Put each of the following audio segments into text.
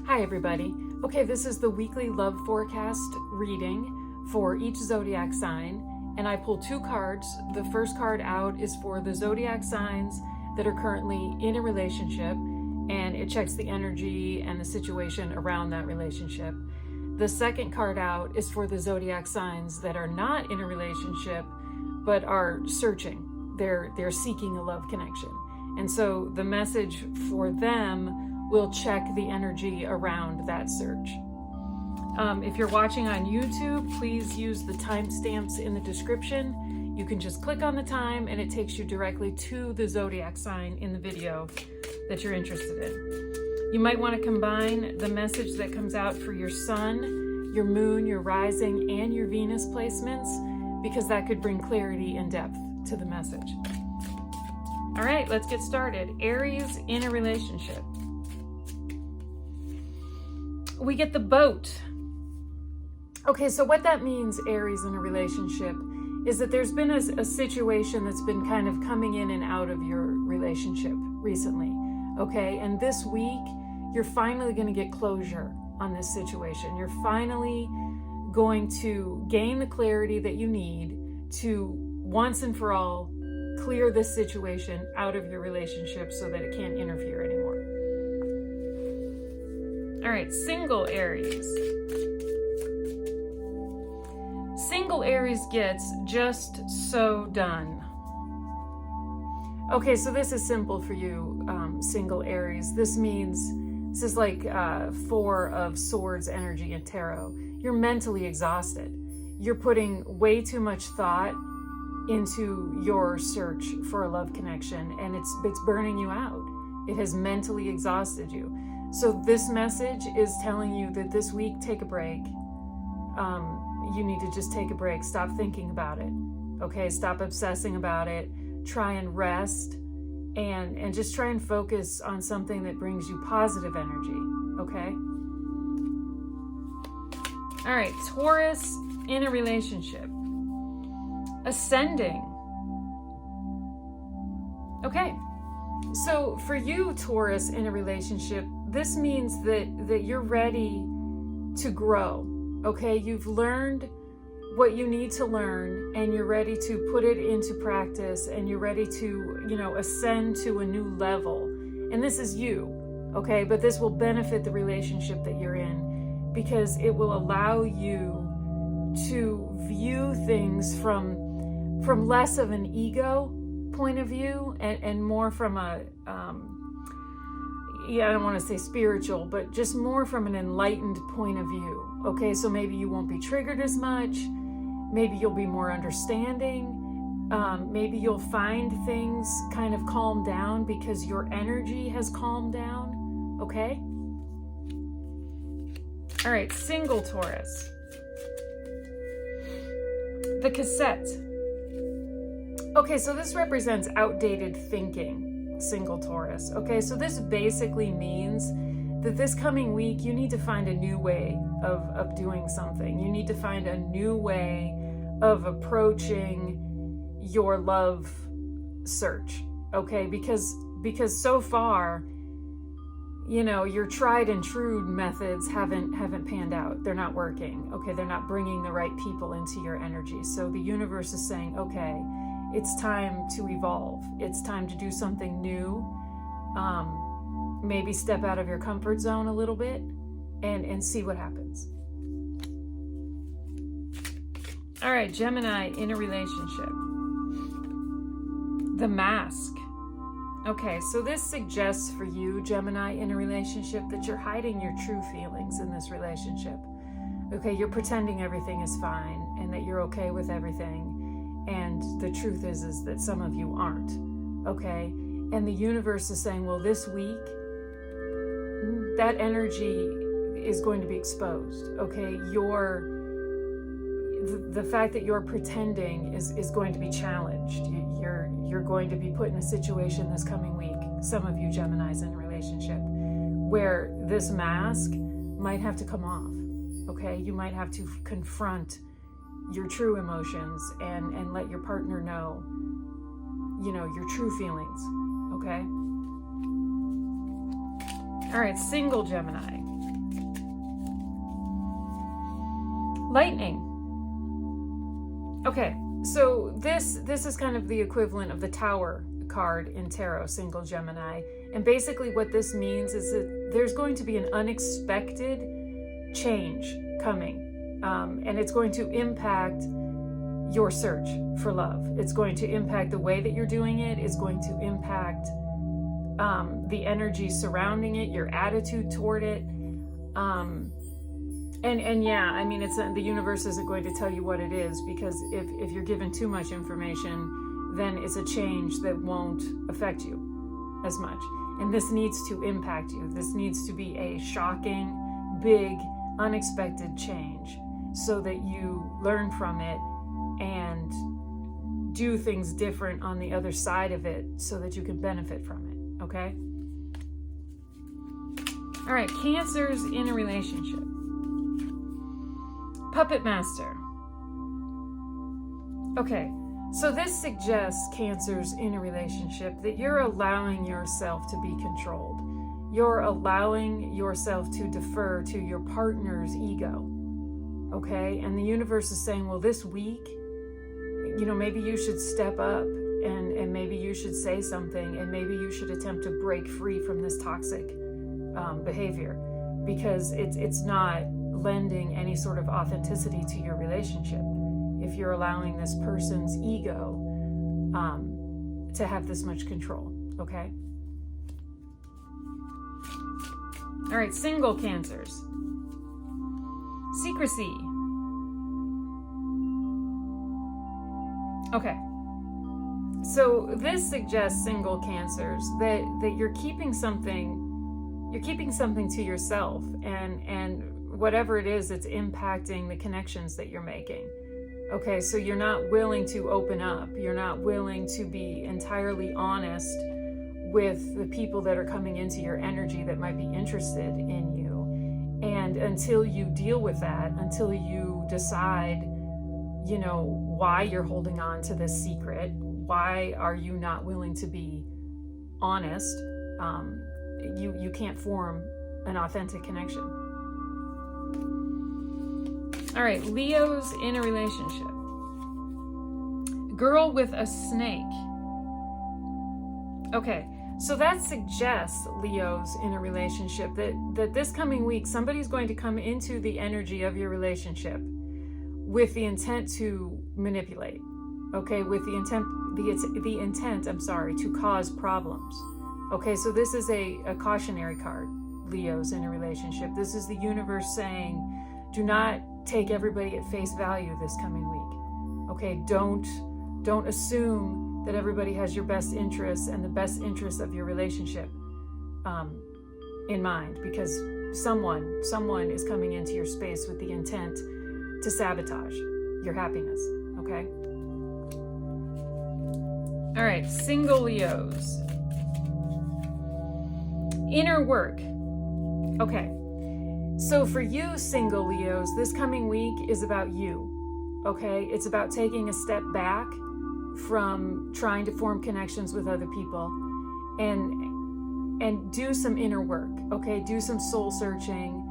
Hi everybody. Okay, this is the weekly love forecast reading for each zodiac sign, and I pull two cards. The first card out is for the zodiac signs that are currently in a relationship, and it checks the energy and the situation around that relationship. The second card out is for the zodiac signs that are not in a relationship but are searching. They're seeking a love connection. And so the message for them will check the energy around that search. If you're watching on YouTube, please use the timestamps in the description. You can just click on the time and it takes you directly to the zodiac sign in the video that you're interested in. You might want to combine the message that comes out for your sun, your moon, your rising, and your Venus placements, because that could bring clarity and depth to the message. All right, let's get started. Aries in a relationship. We get the boat. Okay, so what that means, Aries in a relationship, is that there's been a situation that's been kind of coming in and out of your relationship recently, okay? And this week, you're finally going to get closure on this situation. You're finally going to gain the clarity that you need to once and for all clear this situation out of your relationship so that it can't interfere anymore. All right, single Aries. Single Aries gets just so done. Okay, so this is simple for you, single Aries. This is like Four of Swords energy in tarot. You're mentally exhausted. You're putting way too much thought into your search for a love connection, and it's burning you out. It has mentally exhausted you. So this message is telling you that this week, take a break. You need to just take a break. Stop thinking about it. Okay, stop obsessing about it. Try and rest, and just try and focus on something that brings you positive energy. Okay. All right, Taurus in a relationship. Ascending. Okay, so for you, Taurus, in a relationship, this means that you're ready to grow, okay? You've learned what you need to learn, and you're ready to put it into practice, and you're ready to, ascend to a new level. And this is you, okay? But this will benefit the relationship that you're in, because it will allow you to view things from less of an ego point of view and more from a, I don't want to say spiritual, but just more from an enlightened point of view. Okay, so maybe you won't be triggered as much. Maybe you'll be more understanding. Maybe you'll find things kind of calm down because your energy has calmed down. Okay? All right, single Taurus. The cassette. Okay, so this represents outdated thinking, single Taurus. Okay, so this basically means that this coming week, you need to find a new way of doing something. You need to find a new way of approaching your love search, okay? Because so far, your tried and true methods haven't panned out. They're not working, okay? They're not bringing the right people into your energy. So the universe is saying, okay, it's time to evolve. It's time to do something new. Maybe step out of your comfort zone a little bit and see what happens. All right, Gemini in a relationship. The mask. Okay, so this suggests for you, Gemini in a relationship, that you're hiding your true feelings in this relationship. Okay, you're pretending everything is fine and that you're okay with everything. And the truth is that some of you aren't, okay? And the universe is saying, well, this week, that energy is going to be exposed, okay? The fact that you're pretending is going to be challenged. You're going to be put in a situation this coming week, some of you Geminis in a relationship, where this mask might have to come off, okay? You might have to confront your true emotions and let your partner know, your true feelings, okay? All right, single Gemini. Lightning. Okay, so this is kind of the equivalent of the Tower card in tarot, single Gemini. And basically what this means is that there's going to be an unexpected change coming. And it's going to impact your search for love. It's going to impact the way that you're doing it. It's going to impact the energy surrounding it, your attitude toward it. And yeah, I mean, the universe isn't going to tell you what it is, because if you're given too much information, then it's a change that won't affect you as much. And this needs to impact you. This needs to be a shocking, big, unexpected change so that you learn from it and do things different on the other side of it so that you can benefit from it, okay? All right, Cancers in a relationship. Puppet Master. Okay, so this suggests, Cancers in a relationship, that you're allowing yourself to be controlled. You're allowing yourself to defer to your partner's ego, okay? And the universe is saying, well, this week, maybe you should step up and maybe you should say something, and maybe you should attempt to break free from this toxic behavior, because it's not lending any sort of authenticity to your relationship if you're allowing this person's ego to have this much control, okay? All right, single Cancers. Secrecy. Okay, so this suggests, single Cancers, that you're keeping something to yourself, and whatever it is, it's impacting the connections that you're making. Okay, so you're not willing to open up. You're not willing to be entirely honest with the people that are coming into your energy that might be interested in you. And until you deal with that, until you decide, why you're holding on to this secret, why are you not willing to be honest, you can't form an authentic connection. All right, Leos in a relationship. Girl with a snake. Okay, so that suggests, Leos in a relationship, that this coming week, somebody's going to come into the energy of your relationship with the intent to manipulate, okay, with the intent to cause problems. Okay, so this is a cautionary card, Leos in a relationship. This is the universe saying, do not take everybody at face value this coming week. Okay, don't assume that everybody has your best interests and the best interests of your relationship in mind, because someone is coming into your space with the intent to sabotage your happiness, okay? All right, single Leos. Inner work. Okay, so for you, single Leos, this coming week is about you, okay? It's about taking a step back from trying to form connections with other people and do some inner work, okay? Do some soul searching.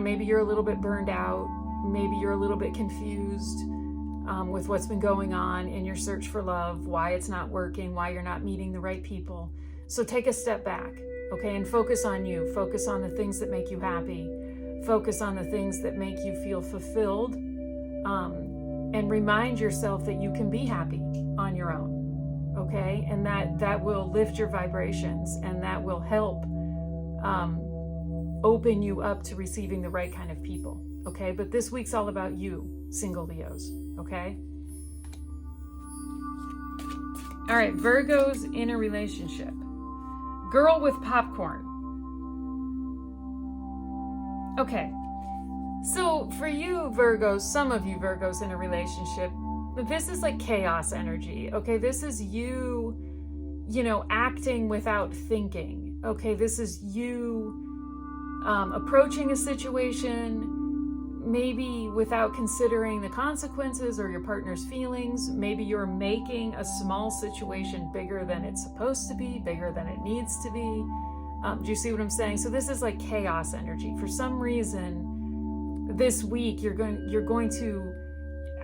Maybe you're a little bit burned out. Maybe you're a little bit confused with what's been going on in your search for love, why it's not working, why you're not meeting the right people. So take a step back, okay, and focus on you. Focus on the things that make you happy. Focus on the things that make you feel fulfilled. And remind yourself that you can be happy on your own, okay? And that will lift your vibrations, and that will help open you up to receiving the right kind of people, okay? But this week's all about you, single Leos, okay? All right, Virgos in a relationship. Girl with popcorn. Okay, so for you Virgos, some of you Virgos in a relationship, this is like chaos energy, okay? This is you, acting without thinking, okay? This is you approaching a situation maybe without considering the consequences or your partner's feelings. Maybe you're making a small situation bigger than it's supposed to be, bigger than it needs to be. Do you see what I'm saying? So this is like chaos energy. For some reason, this week you're going to,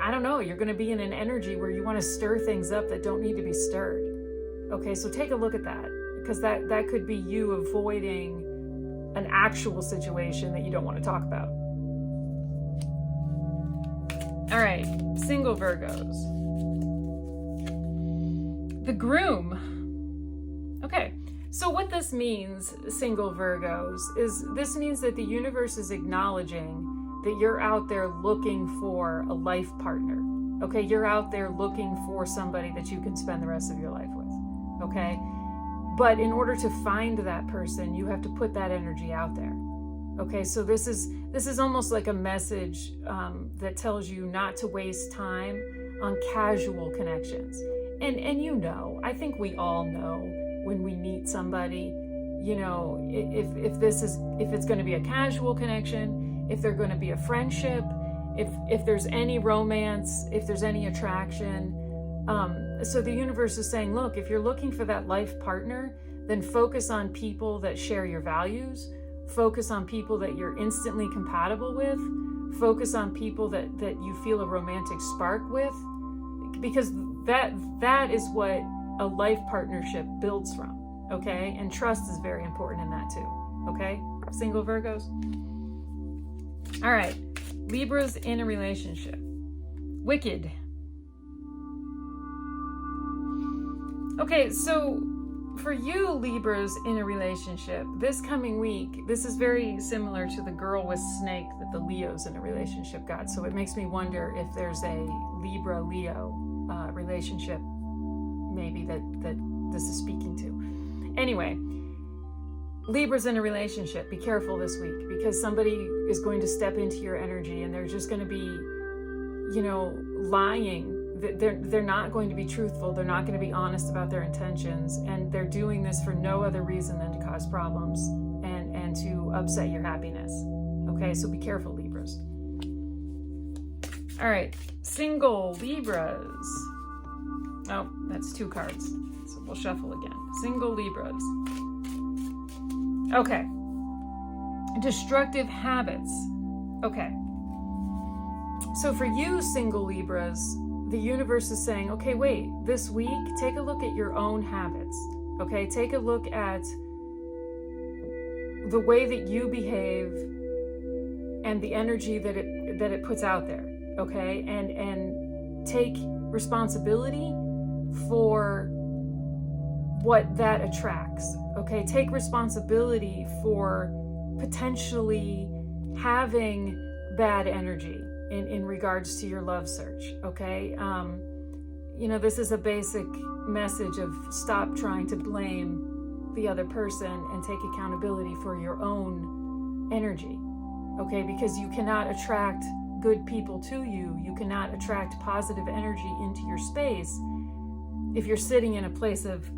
I don't know, you're going to be in an energy where you want to stir things up that don't need to be stirred. Okay, so take a look at that, because that could be you avoiding an actual situation that you don't want to talk about. All right, single Virgos. The Groom. Okay, so what this means, single Virgos, is this means that the universe is acknowledging that you're out there looking for a life partner. Okay, you're out there looking for somebody that you can spend the rest of your life with. Okay, but in order to find that person, you have to put that energy out there. Okay, so this is almost like a message that tells you not to waste time on casual connections. And you know, I think we all know when we meet somebody, you know, if it's going to be a casual connection, if they're going to be a friendship, if there's any romance, if there's any attraction. So the universe is saying, look, if you're looking for that life partner, then focus on people that share your values, focus on people that you're instantly compatible with, focus on people that you feel a romantic spark with, because that is what a life partnership builds from, okay? And trust is very important in that too, okay? Single Virgos. All right, Libras in a relationship. Wicked. Okay, so for you Libras in a relationship, this coming week, this is very similar to the girl with snake that the Leos in a relationship got. So it makes me wonder if there's a Libra-Leo relationship maybe that this is speaking to. Anyway, Libras in a relationship, be careful this week, because somebody is going to step into your energy and they're just going to be, you know, lying. They're not going to be truthful. They're not going to be honest about their intentions, and they're doing this for no other reason than to cause problems and to upset your happiness. Okay, so be careful, Libras. All right, single Libras. Oh, that's 2 cards, so we'll shuffle again. Single Libras. Okay, destructive habits. Okay, so for you single Libras, the universe is saying, okay, wait, this week, take a look at your own habits. Okay, take a look at the way that you behave and the energy that it puts out there. Okay, and take responsibility for what that attracts. Okay, take responsibility for potentially having bad energy in regards to your love search. Okay, you know, this is a basic message of stop trying to blame the other person and take accountability for your own energy. Okay, because you cannot attract good people to you. You cannot attract positive energy into your space if you're sitting in a place of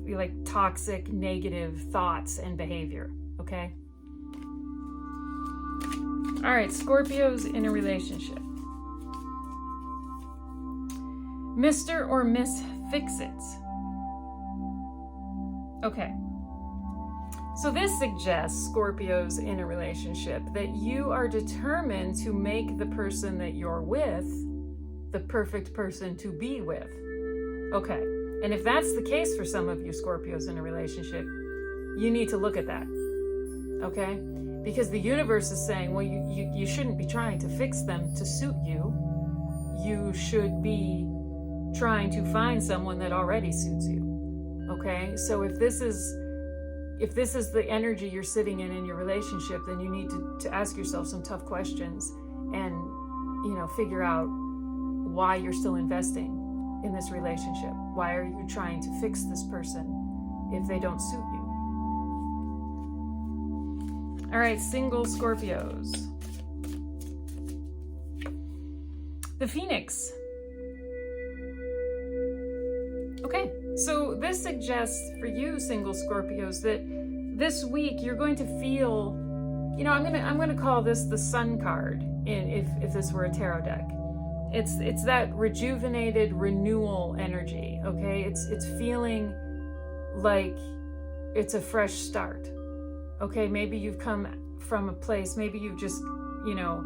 like toxic, negative thoughts and behavior. Okay. All right, Scorpios in a relationship. Mr. or Miss Fix-It. Okay. So this suggests, Scorpios in a relationship, that you are determined to make the person that you're with the perfect person to be with. Okay. And if that's the case for some of you Scorpios in a relationship, you need to look at that. Okay? Because the universe is saying, well, you shouldn't be trying to fix them to suit you. You should be trying to find someone that already suits you. Okay? So if this is the energy you're sitting in your relationship, then you need to ask yourself some tough questions and, you know, figure out why you're still investing in this relationship. Why are you trying to fix this person if they don't suit you? All right, single Scorpios. The Phoenix. Okay, so this suggests for you single Scorpios that this week you're going to feel, you know, I'm gonna call this the Sun card if this were a tarot deck. It's that rejuvenated renewal energy. Okay, it's feeling like it's a fresh start. Okay, maybe you've come from a place, maybe you've just, you know,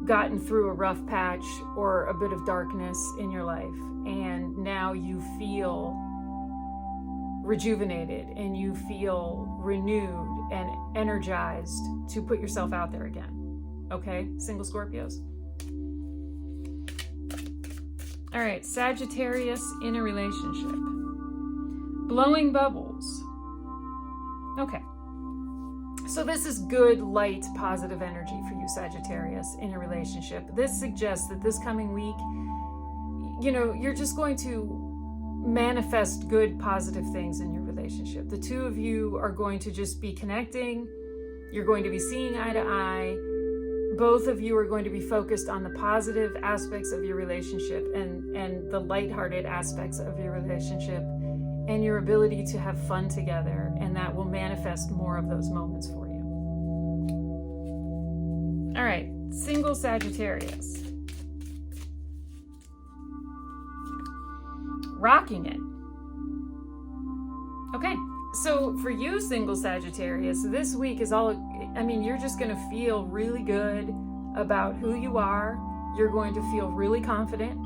gotten through a rough patch or a bit of darkness in your life, and now you feel rejuvenated and you feel renewed and energized to put yourself out there again. Okay, single Scorpios. All right, Sagittarius in a relationship. Blowing bubbles. Okay. So this is good, light, positive energy for you, Sagittarius, in a relationship. This suggests that this coming week, you know, you're just going to manifest good, positive things in your relationship. The two of you are going to just be connecting. You're going to be seeing eye to eye. Both of you are going to be focused on the positive aspects of your relationship and the lighthearted aspects of your relationship and your ability to have fun together, and that will manifest more of those moments for you. All right, single Sagittarius. Rocking it. Okay, so for you, single Sagittarius, this week is all, I mean, you're just going to feel really good about who you are. You're going to feel really confident,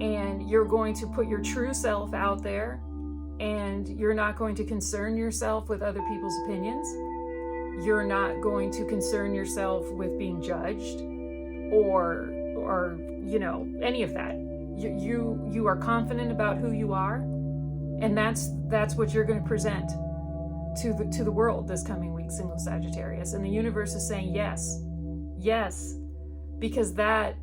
and you're going to put your true self out there, and you're not going to concern yourself with other people's opinions. You're not going to concern yourself with being judged or you know, any of that. You are confident about who you are, and that's what you're going to present to the world this coming week, single Sagittarius. And the universe is saying yes, because that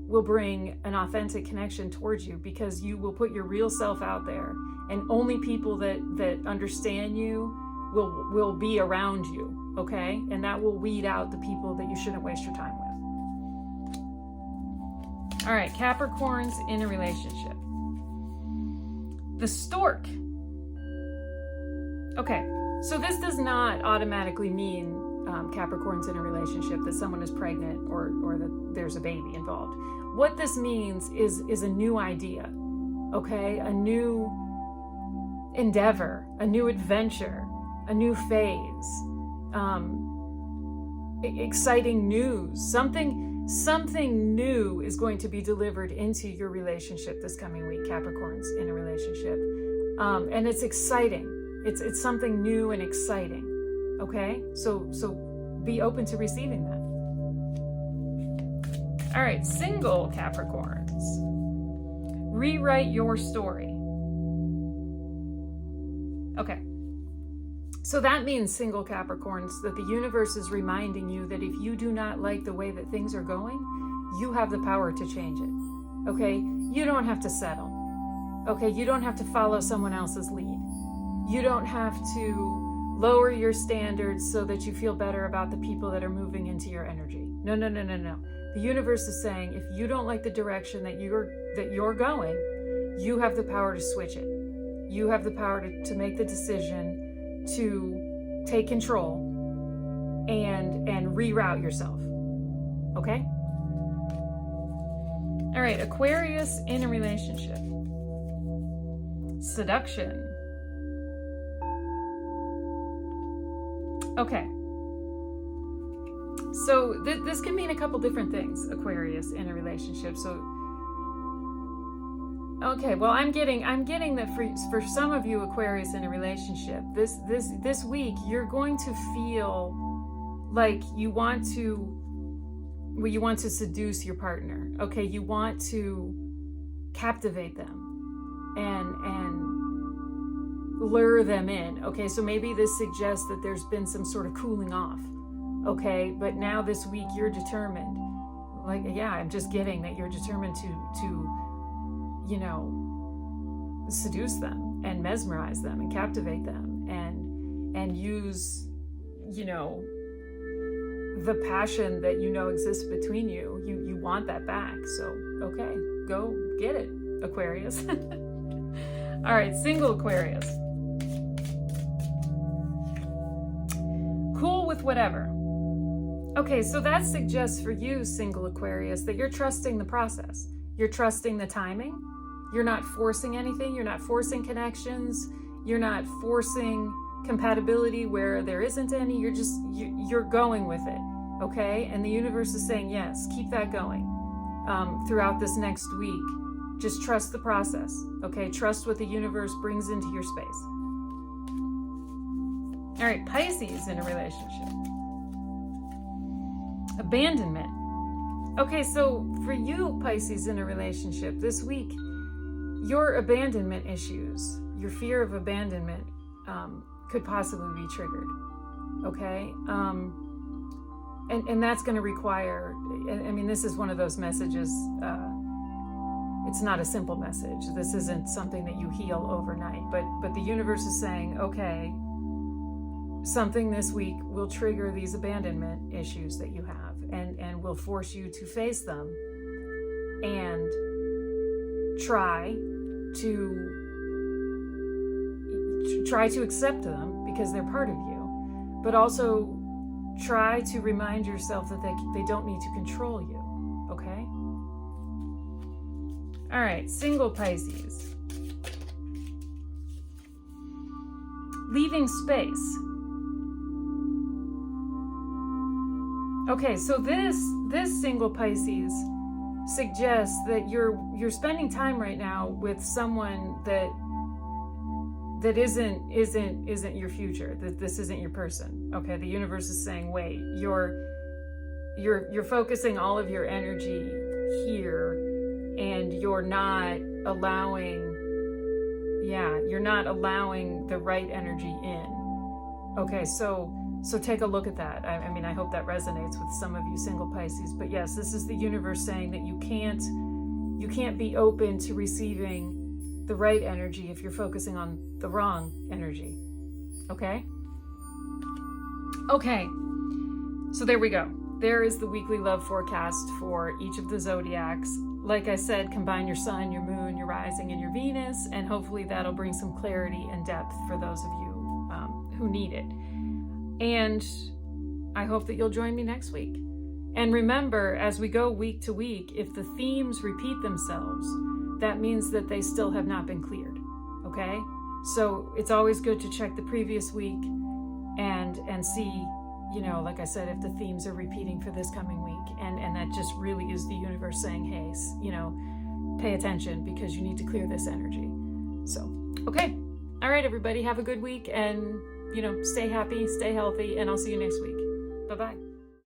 will bring an authentic connection towards you, because you will put your real self out there, and only people that understand you will be around you, okay? And that will weed out the people that you shouldn't waste your time with. All right, Capricorns in a relationship. The stork. Okay, so this does not automatically mean Capricorns in a relationship, that someone is pregnant or that there's a baby involved. What this means is a new idea, okay? A new endeavor, a new adventure, a new phase, exciting news, something new is going to be delivered into your relationship this coming week, Capricorns in a relationship. And it's exciting. It's something new and exciting. Okay? So be open to receiving that. All right, single Capricorns. Rewrite your story. Okay. So that means, single Capricorns, that the universe is reminding you that if you do not like the way that things are going, you have the power to change it. Okay? You don't have to settle. Okay? You don't have to follow someone else's lead. You don't have to lower your standards so that you feel better about the people that are moving into your energy. No. The universe is saying, if you don't like the direction that you're going, you have the power to switch it. You have the power to make the decision to take control and reroute yourself. Okay? All right, Aquarius in a relationship. Seduction. Okay. So this can mean a couple different things, Aquarius in a relationship. So okay, well, I'm getting that for some of you, Aquarius in a relationship, this week you're going to feel like you want to seduce your partner. Okay, you want to captivate them and lure them in. Okay, so maybe this suggests that there's been some sort of cooling off. Okay, but now this week you're determined. Like, yeah, I'm just getting that you're determined to you know, seduce them and mesmerize them and captivate them and use, you know, the passion that you know exists between you. You want that back. So, okay, go get it, Aquarius. All right, single Aquarius. Cool with whatever. Okay, so that suggests for you, single Aquarius, that you're trusting the process. You're trusting the timing. You're not forcing anything. You're not forcing connections. You're not forcing compatibility where there isn't any. You're going with it. okay? And the universe is saying, yes, keep that going throughout this next week. Just trust the process, okay? Trust what the universe brings into your space. All right, Pisces in a relationship. Abandonment. Okay, so for you, Pisces in a relationship, this week, your abandonment issues, your fear of abandonment could possibly be triggered, okay? And that's going to require, I mean, this is one of those messages, it's not a simple message. This isn't something that you heal overnight, but the universe is saying, okay, something this week will trigger these abandonment issues that you have and will force you to face them and try to accept them because they're part of you, but also try to remind yourself that they don't need to control you, okay? All right, single Pisces. Leaving space. Okay, so this single Pisces suggests that you're spending time right now with someone that isn't your future, that this isn't your person. Okay, the universe is saying, wait, you're focusing all of your energy here, and you're not allowing the right energy in. Okay, so take a look at that. I mean, I hope that resonates with some of you single Pisces. But yes, this is the universe saying that you can't be open to receiving the right energy if you're focusing on the wrong energy. Okay? Okay. So there we go. There is the weekly love forecast for each of the zodiacs. Like I said, combine your sun, your moon, your rising, and your Venus, and hopefully that'll bring some clarity and depth for those of you who need it. And I hope that you'll join me next week. And remember, as we go week to week, if the themes repeat themselves, that means that they still have not been cleared, okay? So it's always good to check the previous week and see, like I said, if the themes are repeating for this coming week. And that just really is the universe saying, hey, pay attention because you need to clear this energy. So, okay. All right, everybody, have a good week and, stay happy, stay healthy, and I'll see you next week. Bye-bye.